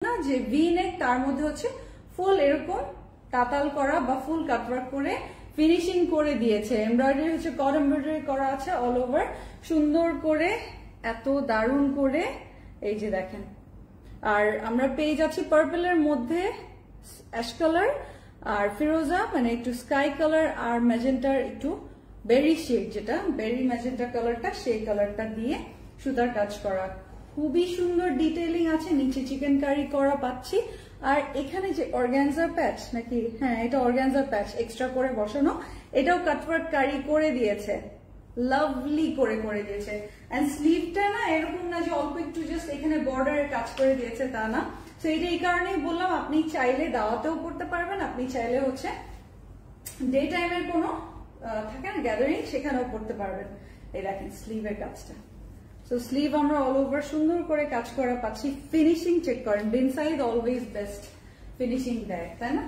না যে ভি নেক, তার মধ্যে হচ্ছে ফুল এরকম তাতাল করা বা ফুল কাটওয়ার্ক করে ফিনিশিং করে দিয়েছে। এমব্রয়ডারি হচ্ছে কট এমব্রয়ডারি করা আছে অল ওভার, সুন্দর করে এত দারুণ করে, এই যে দেখেন। আর আমরা পেয়ে যাচ্ছি পার্পলের মধ্যে অ্যাশ কালার আর ফিরোজা, মানে একটু স্কাই কালার আর ম্যাজেন্টার একটু বেরি শেড, যেটা বেরি ম্যাজেন্টা কালারটা, সেই কালারটা দিয়ে সুতার কাজ করা, খুবই সুন্দর ডিটেইলিং আছে। নিচে চিকেন কারি করা পাচ্ছি। আর এখানে যে অর্গানজা প্যাচ নাকি, হ্যাঁ এটা অর্গানজা প্যাচ এক্সট্রা করে বসানো, এটাও কাটওয়ার্ক কারি করে দিয়েছে, লাভলি করে করে দিয়েছে। এন্ড স্লিভটা না এরকম না যে অল্প একটু জাস্ট এখানে বর্ডারে কাজ করে দিয়েছে, তা না। তো এটা এই কারণেই বললাম, আপনি চাইলে দাওয়াতেও করতে পারবেন, আপনি চাইলে হচ্ছে ডে টাইমের কোনো থাকে না গ্যাদারিং, সেখানেও করতে পারবেন। এই দেখেন স্লিভের কাজটা। তো স্লিভ আমরা অল ওভার সুন্দর করে কাজ করা পাচ্ছি। ফিনিশিং চেক করেন, বিন সাইজ অলওয়েজ বেস্ট ফিনিশিং দেয়, তাই না?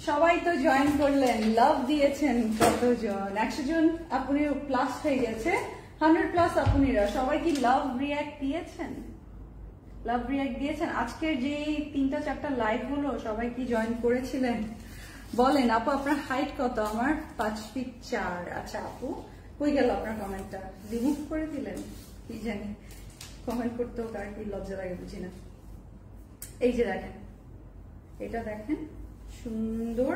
সবাই তো জয়েন করলেন, লাভ দিয়েছেন কতজন, 100 জন আপনি প্লাস হয়ে গেছে, 100+ আপনিরা সবাই কি লাভ রিয়াক্ট দিয়েছেন? লাভ রিয়াক্ট দিয়েছেন। আজকের যে 3-4টা লাইভ হলো, সবাই কি জয়েন করেছিলেন? বলেন আপু আপনার হাইট কত? আমার 5 ফিট 4। আচ্ছা আপু, কই গেল আপনার কমেন্টটা? রিমুভ করে দিলেন কি জানি, কমেন্ট করতেও কার কি লজ্জা লাগে বুঝি না। এই যে দেখেন, এটা দেখেন সুন্দর,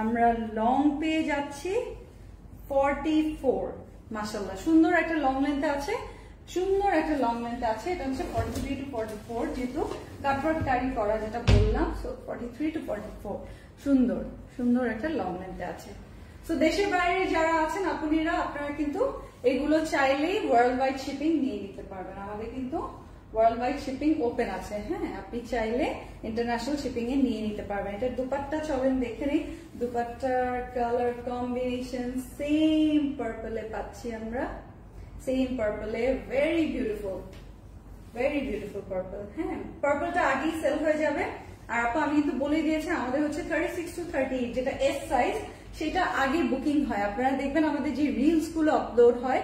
আমরা লং পেয়ে যাচ্ছি 44। মাশাআল্লাহ সুন্দর একটা লং লেন্থ আছে, সুন্দর একটা লং লেন্থ আছে। এটা হচ্ছে 43 to 44, যেহেতু কাটওয়ার্ক কারি করা যেটা বললাম, সো 43 to 44 সুন্দর সুন্দর একটা লং লেন্থ আছে। তো দেশের বাইরে যারা আছেন আপুনিরা, আপনারা কিন্তু এগুলো চাইলেই ওয়ার্ল্ড ওয়াইড শিপিং নিয়ে নিতে পারবেন। আমাদের কিন্তু ওয়ার্ল্ড ওয়াইড শিপিং ওপেন আছে, হ্যাঁ আপনি চাইলে ইন্টারন্যাশনাল শিপিং এ নিয়ে নিতে পারবেন। এটা দুপাট্টা চলেন দেখে নিই, দুপাট্টার কালার কম্বিনেশন সেম পার্পলে পাচ্ছি আমরা, সেম পার্পলে, ভেরি বিউটিফুল পার্পল। হ্যাঁ পার্পলটা আগেই সেল হয়ে যাবে। আর আপু আমি কিন্তু বলে দিয়েছি, আমাদের হচ্ছে 36 to 38 যেটা এস সাইজ, সেটা আগে বুকিং হয়। আপনারা দেখবেন আমাদের যে রিলস গুলো আপলোড হয়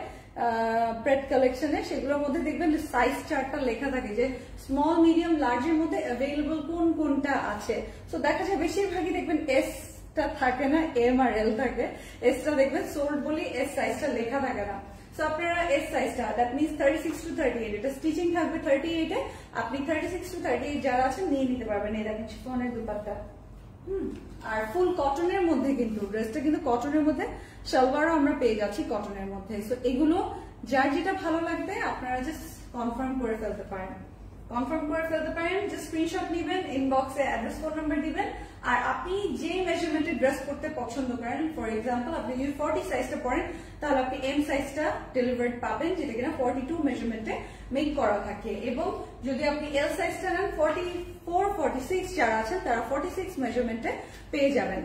প্রেড কালেকশনে, সেগুলোর মধ্যে দেখবেন সাইজ চার্টটা লেখা থাকে যে স্মল মিডিয়াম লার্জের মধ্যে অ্যাভেলেবল কোনটা আছে। তো দেখা যায় বেশিরভাগই দেখবেন এস টা থাকে না, এম আর এল থাকে। এস টা দেখবেন সোল্ড বলি, এস সাইজটা লেখা থাকে না। সো আপনারা এস সাইজটা, দ্যাট মিনস 36 to 38, এটা স্টিচিং থাকবে 38 এ, আপনি 36 to 38 যারা আছেন নিয়ে নিতে পারবেন। এই দেখেন শিফনের দুপাট্টা, আর ফুল কটনের মধ্যে, কিন্তু ড্রেসটা কিন্তু কটনের মধ্যে, সালোয়ারও আমরা পেয়ে যাচ্ছি কটনের মধ্যে। সো এগুলো যার যেটা ভালো লাগবে আপনারা জাস্ট কনফার্ম করে ফেলতে পারেন, জাস্ট স্ক্রিনশট নেবেন, ইনবক্সে অ্যাড্রেস ফোন নাম্বার দিবেন। আর আপনি যে মেজারমেন্টে ড্রেস করতে পছন্দ করেন, ফর এক্সাম্পল আপনি যদি 40 সাইজটা পরেন, তাহলে আপনি এম সাইজটা ডেলিভার্ড পাবেন, যেটা কিনা 42 মেজারমেন্টে মেক করা থাকে। এবং যদি আপনি এল সাইজটা নেন, 44, 46 যারা আছেন তারা 46 মেজারমেন্টে পেয়ে যাবেন।